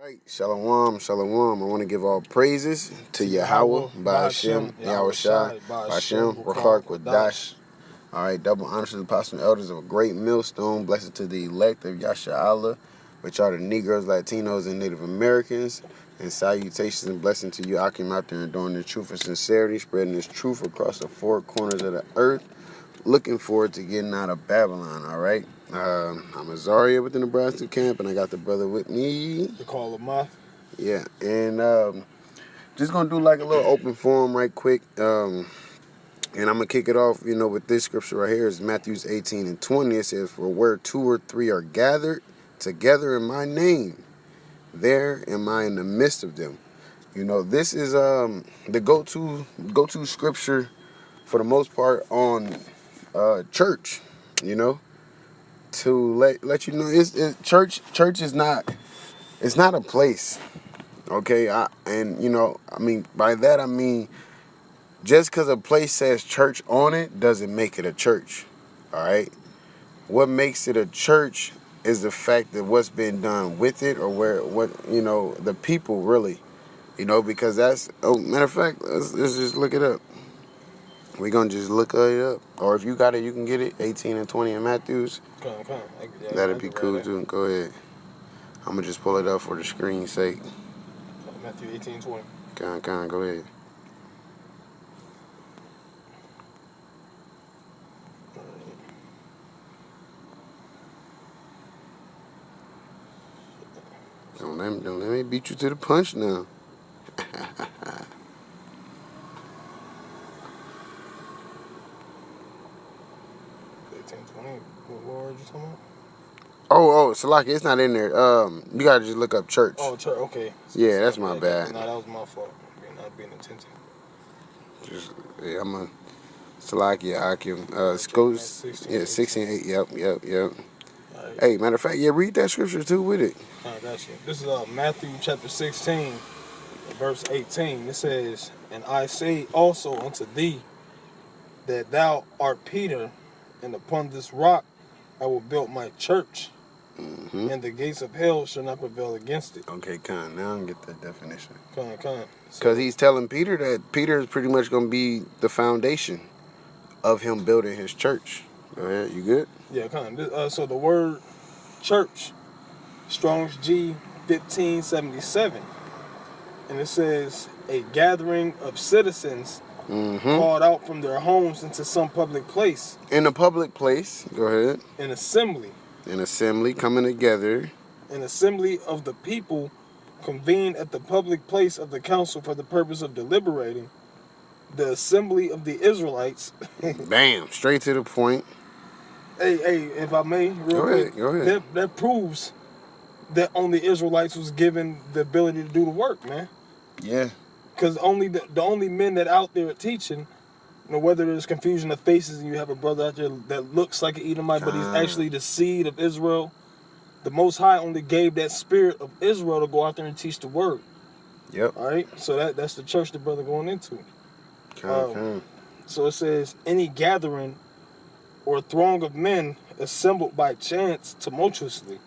Right, Shalom, Shalom. I want to give all praises to Yahweh, Ba'ashem, Yahweh Shai, Ba'ashem, Rachak, Wadash. All right, double honors to the apostles and elders of a great millstone. Blessing to the elect of Yasha Allah, which are the Negroes, Latinos, and Native Americans. And salutations and blessing to you, Akim, out there enduring the truth and sincerity, spreading this truth across the four corners of the earth. Looking forward to getting out of Babylon, all right? I'm Azaria with the Nebraska camp, and I got the brother with me. The call of Moth. Yeah, and just going to do like a little open forum right quick. And I'm going to kick it off, with this scripture right here. It's Matthew 18:20. It says, "For where 2 or 3 are gathered together in my name, there am I in the midst of them." This is the go-to scripture for the most part on church, to let you know church is not, it's not a place, okay? By that I mean just because a place says church on it doesn't make it a church, all right? What makes it a church is the fact that what's been done with it, or the people really, because that's, matter of fact, let's just look it up. We're going to just look it up. Or if you got it, you can get it. 18:20 in Matthews. Come on. That'd be cool, too. Go ahead. I'm going to just pull it up for the screen's sake. Matthew 18:20. Go ahead. Don't let me beat you to the punch now. 18:20. What word you talking about? Oh, Salaki, it's not in there. You gotta just look up church. Oh, church. Okay. Yeah, that's my bad. No, that was my fault. Not being attentive. I'm a Salaki Akim. Goes 16:8. Yep. Right. Hey, matter of fact, read that scripture too with it. I got you. This is Matthew chapter 16, verse 18. It says, "And I say also unto thee, that thou art Peter, and upon this rock I will build my church, and the gates of hell shall not prevail against it." Okay, now I get that definition. Because he's telling Peter that Peter is pretty much going to be the foundation of him building his church. Go ahead, you good? Yeah, so the word church, Strong's G 1577, and it says a gathering of citizens called out from their homes into some public place. In a public place, go ahead. An assembly. An assembly coming together. An assembly of the people convened at the public place of the council for the purpose of deliberating. The assembly of the Israelites. Bam, straight to the point. Hey, if I may, real quick. Go ahead. That proves that only Israelites was given the ability to do the work, man. Yeah. Because the only men that out there are teaching, whether there's confusion of faces and you have a brother out there that looks like an Edomite, but he's actually the seed of Israel, the Most High only gave that spirit of Israel to go out there and teach the word. Yep. All right? So that's the church the brother going into. So it says, any gathering or throng of men assembled by chance tumultuously.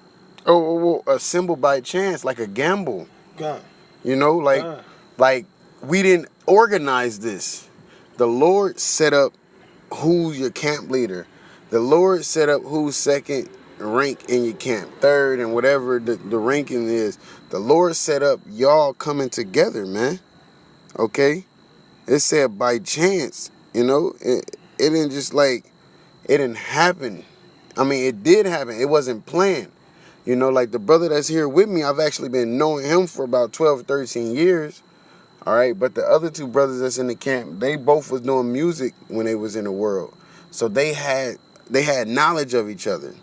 Oh, assembled by chance, like a gamble. God. Like we didn't organize this. The Lord set up who's your camp leader. The Lord set up who's second rank in your camp, third, and whatever the ranking is. The Lord set up y'all coming together, man. Okay? It said by chance, it didn't just it didn't happen. I mean, it did happen. It wasn't planned. Like the brother that's here with me, I've actually been knowing him for about 12, 13 years. All right, but the other 2 brothers that's in the camp, they both was doing music when they was in the world. So they had knowledge of each other,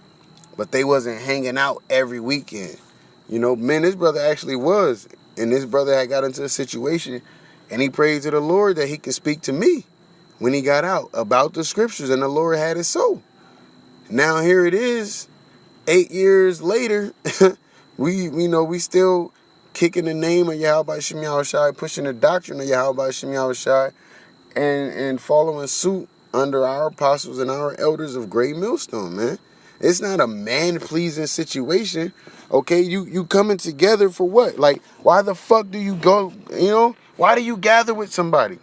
but they wasn't hanging out every weekend. Man, this brother actually was. And this brother had got into a situation, and he prayed to the Lord that he could speak to me when he got out about the scriptures, and the Lord had it so. Now here it is, 8 years later, we still kicking the name of Yahweh Shem Yahushai, pushing the doctrine of Yahweh Shem Yahushai, and following suit under our apostles and our elders of Great Millstone, man. It's not a man-pleasing situation. Okay, you coming together for what? Like, why the fuck do you go, why do you gather with somebody?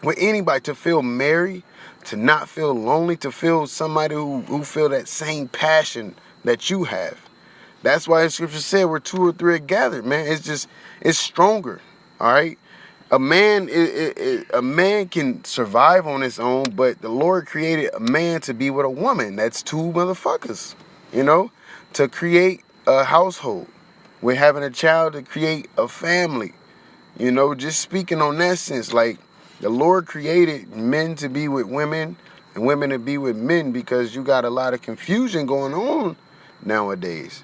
With anybody, to feel merry, to not feel lonely, to feel somebody who feel that same passion that you have. That's why the scripture said where 2 or 3 are gathered, man. It's stronger. All right. A man can survive on his own, but the Lord created a man to be with a woman. That's 2 motherfuckers, to create a household. We're having a child to create a family. Just speaking on that sense, like, the Lord created men to be with women and women to be with men, because you got a lot of confusion going on nowadays.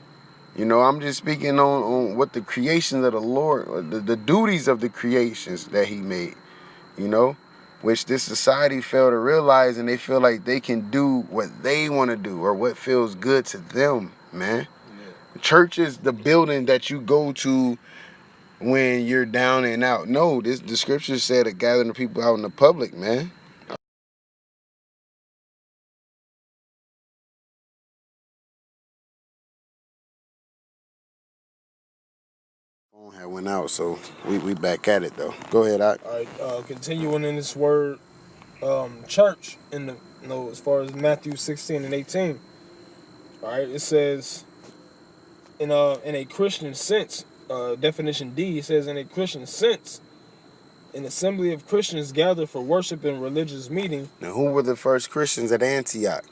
I'm just speaking on what the creations of the Lord, the duties of the creations that he made, which this society failed to realize, and they feel like they can do what they want to do or what feels good to them, man. Yeah. Church is the building that you go to when you're down and out. No, the scripture said to gather the people out in the public, man. Phone had went out, so we back at it though. Go ahead, All right, continuing in this word, church in the as far as Matthew 16 and 18. All right, it says in a Christian sense, definition D, it says in a Christian sense, an assembly of Christians gather for worship and religious meeting. Now, who were the first Christians at Antioch?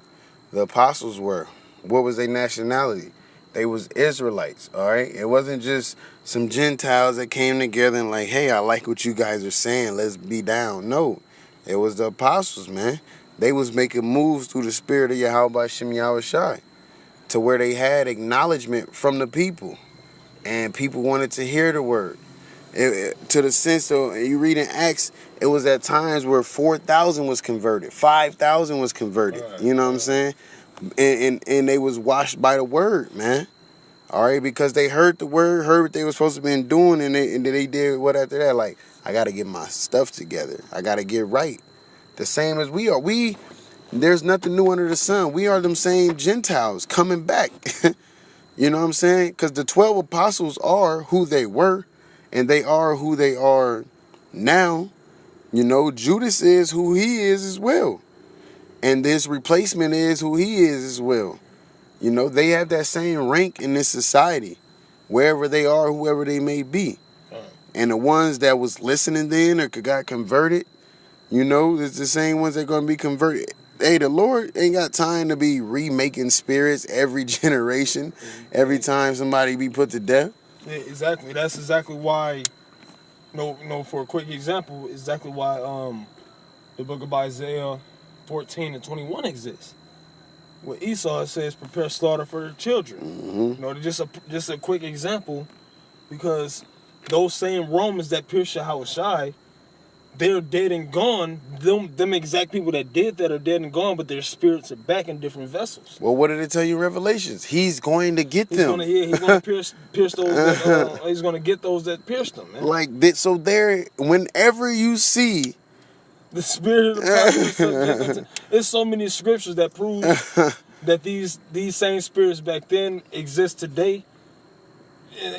The apostles were. What was their nationality? They was Israelites, all right? It wasn't just some Gentiles that came together and like, hey, I like what you guys are saying, let's be down. No, it was the apostles, man. They was making moves through the spirit of Yahweh Shem Yahushai to where they had acknowledgement from the people, and people wanted to hear the word. To the sense of, you read in Acts, it was at times where 4,000 was converted, 5,000 was converted. You know what I'm saying? And they was washed by the word, man. All right, because they heard the word, heard what they were supposed to be doing, and they did what after that? Like, I got to get my stuff together. I got to get right. The same as we are. There's nothing new under the sun. We are them same Gentiles coming back. You know what I'm saying? Because the 12 apostles are who they were, and they are who they are now. Judas is who he is as well. And this replacement is who he is as well. They have that same rank in this society, wherever they are, whoever they may be. And the ones that was listening then or got converted, it's the same ones that are going to be converted. Hey, the Lord ain't got time to be remaking spirits every generation, every time somebody be put to death. Yeah, exactly. That's exactly why, for a quick example, exactly why the book of Isaiah 14 and 21 exists. With Esau, it says, prepare slaughter for their children. Mm-hmm. Just a quick example, because those same Romans that pierced Yahushai, they're dead and gone. Them exact people that did that are dead and gone, but their spirits are back in different vessels. Well, what did it tell you in Revelations? He's going to get them. He's going to pierce those that, he's going to get those that pierced them, man. Like, so there, whenever you see the spirit of the prophet, there's so many scriptures that prove that these same spirits back then exist today.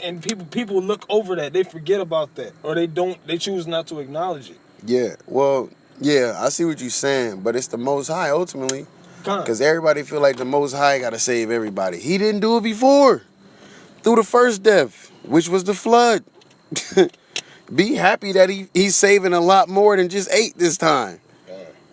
And people look over that. They forget about that. Or they choose not to acknowledge it. Yeah, well, yeah, I see what you're saying, but it's the Most High ultimately, because everybody feel like the Most High got to save everybody. He didn't do it before, through the first death, which was the flood. Be happy that he's saving a lot more than just 8 this time.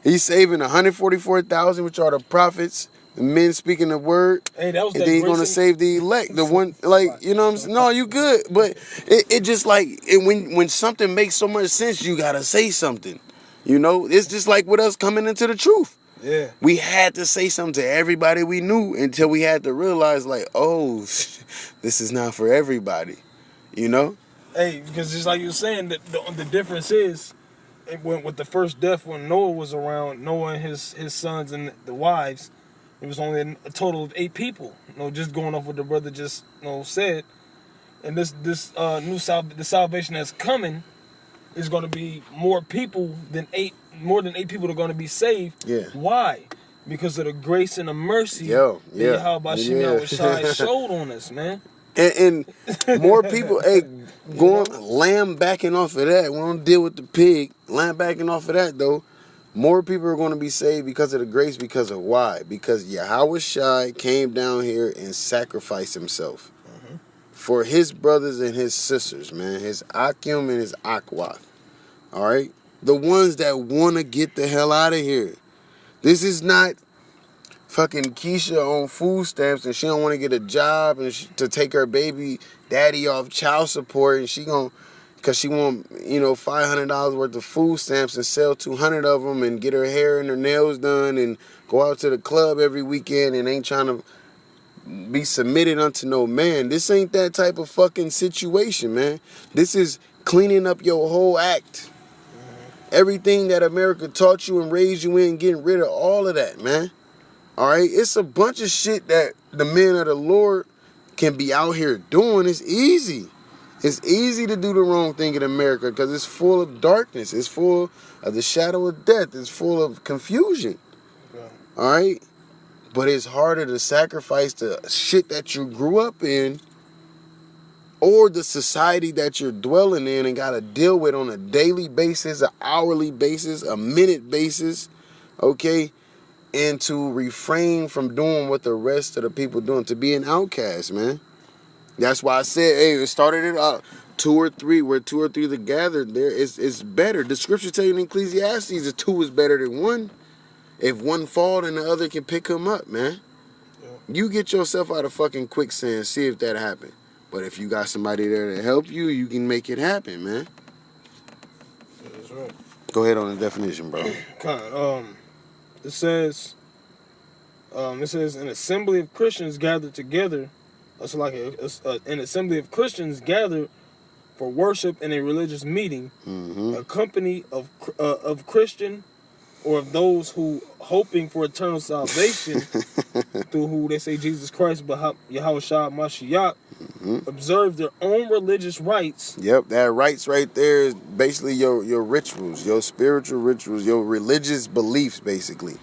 He's saving 144,000, which are the prophets, the men speaking the word. Hey, that was and then he's going to save the elect. The one, like, you know what I'm saying? No, you good. But it just like, when something makes so much sense, you got to say something. It's just like with us coming into the truth. Yeah. We had to say something to everybody we knew until we had to realize, like, oh, this is not for everybody. Hey, because just like you were saying, the difference is, it went with the first death when Noah was around, Noah and his sons and the wives, it was only a total of 8 people. Just going off what the brother just said. And the salvation that's coming is going to be more than 8 people are going to be saved. Yeah. Why? because of the grace and the mercy Yo, that Yahweh Shai showed on us, man. And more people, hey, going lamb backing off of that. We don't deal with the pig. Lamb backing off of that though. More people are going to be saved because of the grace. Because of why? Because Yahweh Shai came down here and sacrificed himself for his brothers and his sisters, man. His Akim and his Akwath. All right? The ones that want to get the hell out of here. This is not fucking Keisha on food stamps and she don't want to get a job and to take her baby daddy off child support and she gonna, cause she want, $500 worth of food stamps and sell 200 of them and get her hair and her nails done and go out to the club every weekend and ain't trying to be submitted unto no man. This ain't that type of fucking situation, man. This is cleaning up your whole act. Everything that America taught you and raised you in, getting rid of all of that, man. All right, it's a bunch of shit that the men of the Lord can be out here doing. It's easy. It's easy to do the wrong thing in America because it's full of darkness. It's full of the shadow of death. It's full of confusion. Yeah. All right, but it's harder to sacrifice the shit that you grew up in or the society that you're dwelling in and got to deal with on a daily basis, an hourly basis, a minute basis, okay? And to refrain from doing what the rest of the people doing, to be an outcast, man. That's why I said, hey, it started it two or three are gathered there, it's better. The scripture tell you in Ecclesiastes that two is better than one. If one fall, then the other can pick him up, man. Yeah. You get yourself out of fucking quicksand, see if that happen. But if you got somebody there to help you, you can make it happen, man. Yeah, that's right. Go ahead on the definition, bro. It says an assembly of Christians gathered together. It's like an assembly of Christians gathered for worship in a religious meeting. Mm-hmm. A company of Christian or of those who hoping for eternal salvation through who they say Jesus Christ, but Yahweh Shai Mashiach, observe their own religious rites. Yep, that rites right there is basically your rituals, your spiritual rituals, your religious beliefs, basically.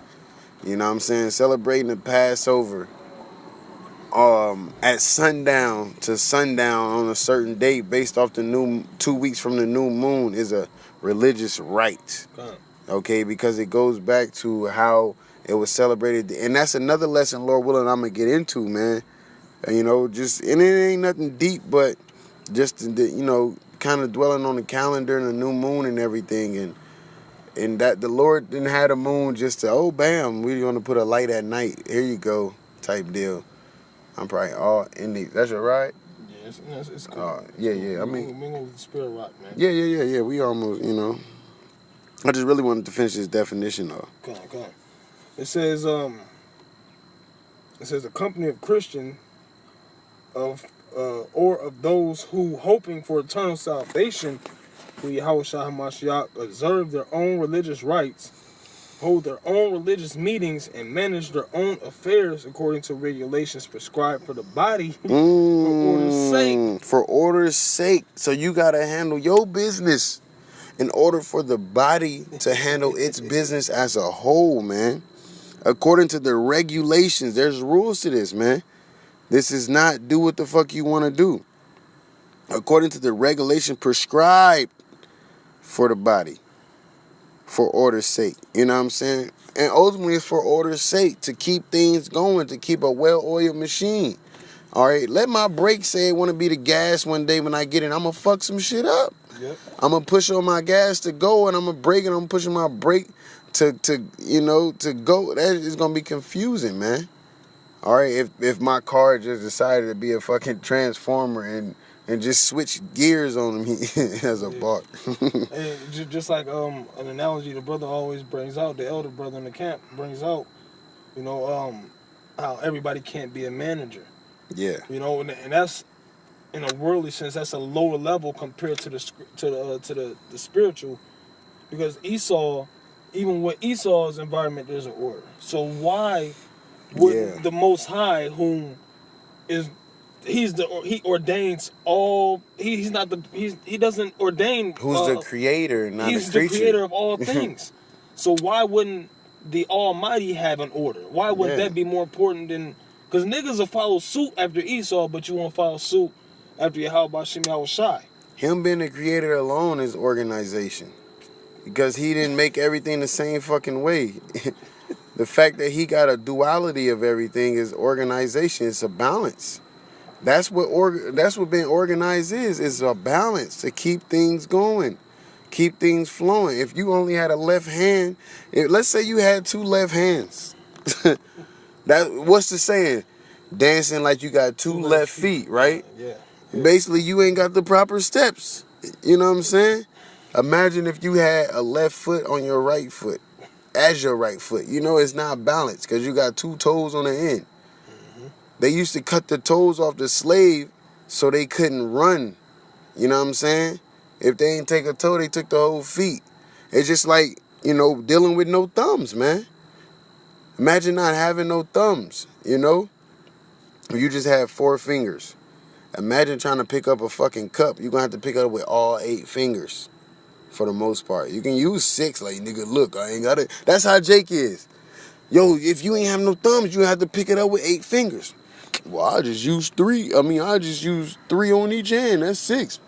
You know what I'm saying? Celebrating the Passover at sundown to sundown on a certain date based off the 2 weeks from the new moon is a religious rite. Okay, because it goes back to how it was celebrated. And that's another lesson, Lord willing, I'm going to get into, man. And it ain't nothing deep, but just, kind of dwelling on the calendar and the new moon and everything. And that the Lord didn't have a moon just to, bam, we're going to put a light at night. Here you go, type deal. I'm probably all in the, that's your ride? Yeah, it's cool. Yeah. I mean, we go with the Spirit Rock, man. Yeah. We almost, I just really wanted to finish this definition, though. Come on. It says a company of Christian or of those who hoping for eternal salvation through Yahweh Shai HaMashiach observe their own religious rites, hold their own religious meetings, and manage their own affairs according to regulations prescribed for the body for order's sake. For order's sake. So you got to handle your business in order for the body to handle its business as a whole, man. According to the regulations, there's rules to this, man. This is not do what the fuck you want to do. According to the regulation prescribed for the body, for order's sake. You know what I'm saying? And ultimately, it's for order's sake, to keep things going, to keep a well-oiled machine. All right? Let my brake say it want to be the gas one day when I get in. I'm going to fuck some shit up. Yep. I'm going to push on my gas to go, and I'm going to brake, and I'm pushing my brake to go. That is going to be confusing, man. All right? If my car just decided to be a fucking transformer and just switch gears on him as a bark. And just like an analogy the brother always brings out, the elder brother in the camp brings out, how everybody can't be a manager. Yeah. And that's, in a worldly sense, that's a lower level compared to the spiritual, because Esau, even with Esau's environment, there's an order. So why would the Most High, whom is he ordains all. He doesn't ordain. Who's the creator, not he's the creature. He's the creator of all things. So why wouldn't the Almighty have an order? Why would that be more important than... Because niggas will follow suit after Esau, but you won't follow suit after Yahweh Shem Yahushai. Him being the creator alone is organization. Because he didn't make everything the same fucking way. The fact that he got a duality of everything is organization. It's a balance. That's what being organized is a balance to keep things going. Keep things flowing. If you only had a left hand, let's say you had two left hands. What's the saying? Dancing like you got two left feet, right? Yeah. Basically, you ain't got the proper steps. You know what I'm saying? Imagine if you had a left foot on your right foot as your right foot. You know it's not balanced because you got two toes on the end. Mm-hmm. They used to cut the toes off the slave so they couldn't run. You know what I'm saying? If they ain't take a toe, they took the whole feet. It's just like, dealing with no thumbs, man. Imagine not having no thumbs, You just have 4 fingers. Imagine trying to pick up a fucking cup. You're going to have to pick it up with all 8 fingers for the most part. You can use 6, like, nigga, look, I ain't got it. That's how Jake is. Yo, if you ain't have no thumbs, you have to pick it up with 8 fingers. Well, I just use 3. I just use 3 on each hand. That's 6.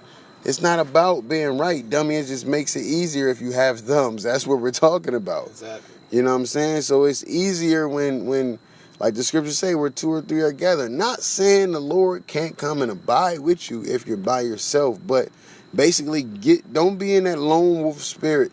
It's not about being right, dummy. It just makes it easier if you have thumbs. That's what we're talking about. Exactly. You know what I'm saying? So it's easier when like the scriptures say, where 2 or 3 are gathered. Not saying the Lord can't come and abide with you if you're by yourself, but basically don't be in that lone wolf spirit.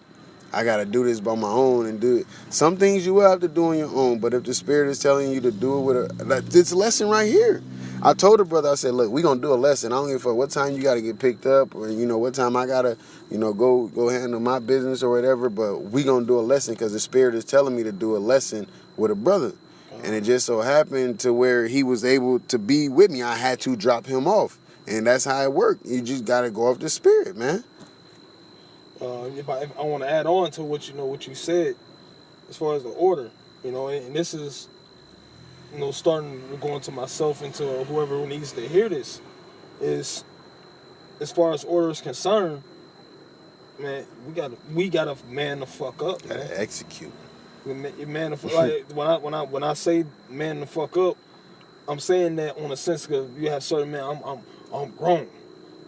I got to do this by my own and do it. Some things you will have to do on your own, but if the Spirit is telling you to do it it's a lesson right here. I told the brother, I said, look, we going to do a lesson. I don't give a fuck what time you got to get picked up or, what time I got to, go handle my business or whatever, but we going to do a lesson because the Spirit is telling me to do a lesson with a brother. And it just so happened to where he was able to be with me. I had to drop him off. And that's how it worked. You just got to go off the Spirit, man. If I want to add on to what you said, as far as the order, and this is, starting to go into myself, into whoever needs to hear this, is as far as order is concerned, man, we gotta man the fuck up, man. Gotta execute. Man, like when I say man the fuck up, I'm saying that on a sense because you have certain men. I'm grown.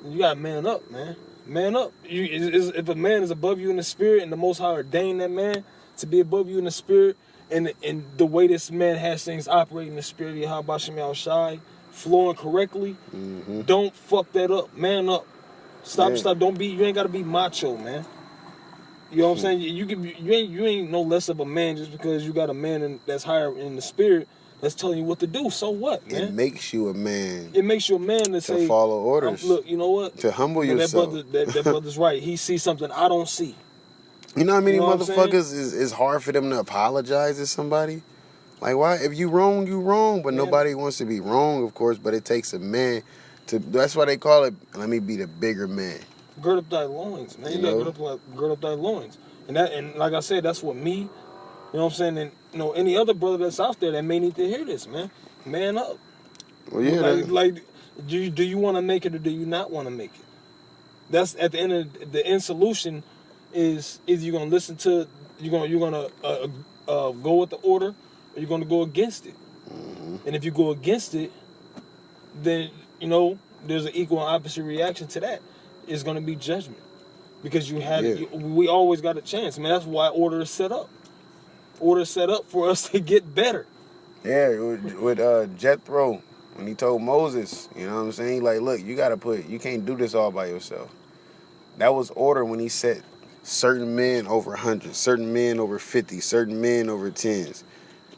You gotta man up, man. Man up. If a man is above you in the spirit, and the Most High ordained that man to be above you in the spirit, and the way this man has things operating in the spirit of Yahweh Shem Yahushai, flowing correctly, don't fuck that up. Man up. Stop. Don't be. You ain't gotta be macho, man. You know what I'm saying? You ain't no less of a man just because you got a man that's higher in the spirit that's telling you what to do. So what, man? It makes you a man. It makes you a man to say, follow orders. Look, you know what? To humble yourself. That brother's right. He sees something I don't see. You know how many motherfuckers is hard for them to apologize to somebody? Like, why? If you wrong, you wrong. But nobody wants to be wrong, of course. But it takes a man to. That's why they call it. Let me be the bigger man. Gird up thy loins, man. You gotta gird up thy loins, and like I said, that's what me. You know what I'm saying? And any other brother that's out there that may need to hear this, man. Man up. Well, yeah. Do you want to make it or do you not want to make it? That's at the end of the end solution. Is either you're gonna listen to you're gonna go with the order, or you're gonna go against it. And if you go against it, then there's an equal and opposite reaction to that. It's gonna be judgment, because we always got a chance, man. That's why order is set up. Order is set up for us to get better. Yeah, with Jethro, when he told Moses, you know what I'm saying? Like, look, you can't do this all by yourself. That was order when he set certain men over 100, certain men over 50, certain men over 10s.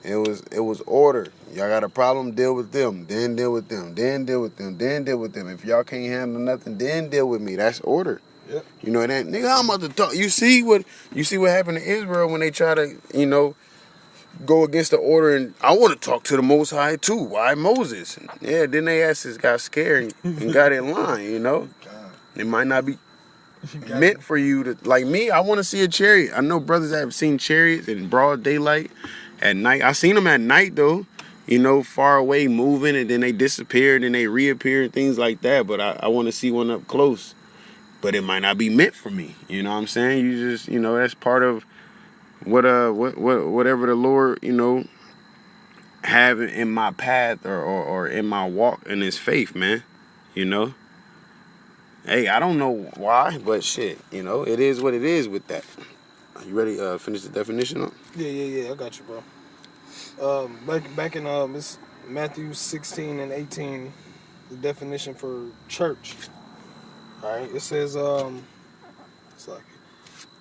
It was order. Y'all got a problem, deal with them, then deal with them, then deal with them, then deal with them. If y'all can't handle nothing, then deal with me. That's order. Yep. That nigga, I'm about to talk. You see what happened to Israel when they try to, go against the order, and I want to talk to the Most High too. Why Moses? Yeah, then they asses got scared and got in line, It might not be meant for you to, like me, I want to see a chariot. I know brothers that have seen chariots in broad daylight at night. I seen them at night though, far away moving, and then they disappear and then they reappear and things like that. But I want to see one up close. But it might not be meant for me. You know what I'm saying? You just, that's part of whatever the Lord, have in my path or in my walk in His faith, man. Hey, I don't know why, but shit, it is what it is with that. Are you ready? Finish the definition up? Yeah. I got you, bro. Back in it's Matthew 16 and 18, the definition for church. All right, it says it's like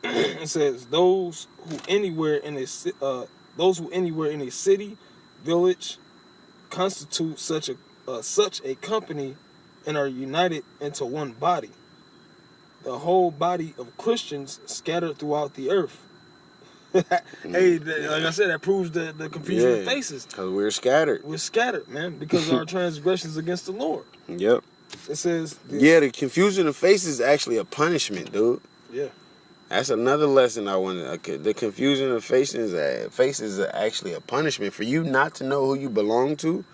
it says those who anywhere in a city, village, constitute such a company and are united into one body. The whole body of Christians scattered throughout the earth. Hey, like I said, that proves the confusion of faces. Because we're scattered. We're scattered, man, because of our transgressions against the Lord. Yep. It says this. Yeah, the confusion of faces is actually a punishment, dude. Yeah. That's another lesson I wanted. The confusion of faces is actually a punishment for you not to know who you belong to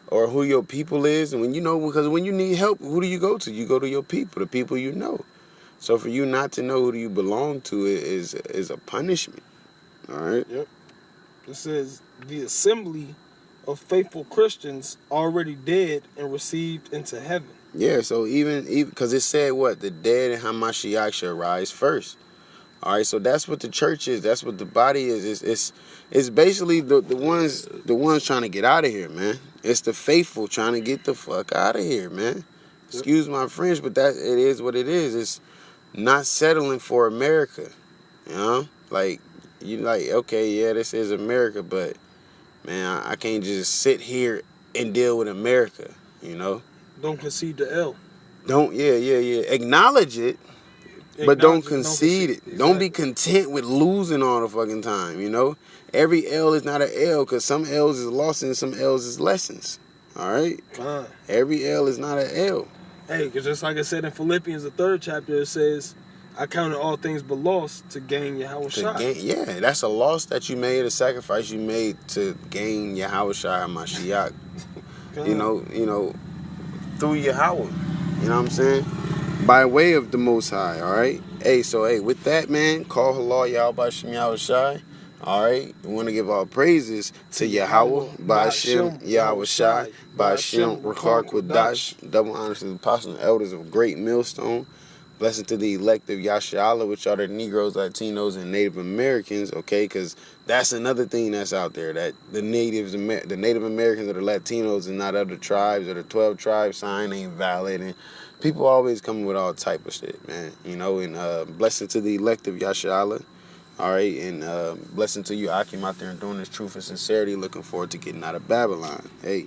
or who your people is. And because when you need help, who do you go to? You go to your people, the people you know. So for you not to know who you belong to is a punishment. All right? Yep. It says the assembly of faithful Christians already dead and received into heaven. Yeah, so even because it said what? The dead and Hamashiach shall rise first. All right, so that's what the church is. That's what the body is. It's basically the ones trying to get out of here, man. It's the faithful trying to get the fuck out of here, man. Excuse my French, but it is what it is. It's not settling for America, Like okay, yeah, this is America, but man, I can't just sit here and deal with America, Don't concede the L. Acknowledge it, but don't concede it. Exactly. Don't be content with losing all the fucking time, Every L is not an L, because some L's is losses and some L's is lessons. All right? Fine. Every L is not an L. Hey, because just like I said in Philippians, the 3rd chapter, it says, I counted all things but loss to gain Yahweh Shai. Yeah, that's a loss that you made, a sacrifice you made to gain Yahweh Shai Mashiach. Through Yahweh. You know what I'm saying? By way of the Most High, all right? Hey, with that, man, call Halal Yahweh Shem Yahweh Shai. All right? We want to give all praises to Yahweh, Ba'ashem, Yahweh Shai, Ba'ashem, Rakar Quadash. Double honors to the apostles and elders of Great Millstone. Blessing to the elect of Yasharahla, which are the Negroes, Latinos, and Native Americans, okay? Because that's another thing that's out there, that the Native Americans or the Latinos and not other tribes or the 12 tribes sign ain't valid. And people always coming with all type of shit, man. And blessing to the elect of Yasharahla, all right? And blessing to you, Akim, out there and doing this truth and sincerity. Looking forward to getting out of Babylon. Hey.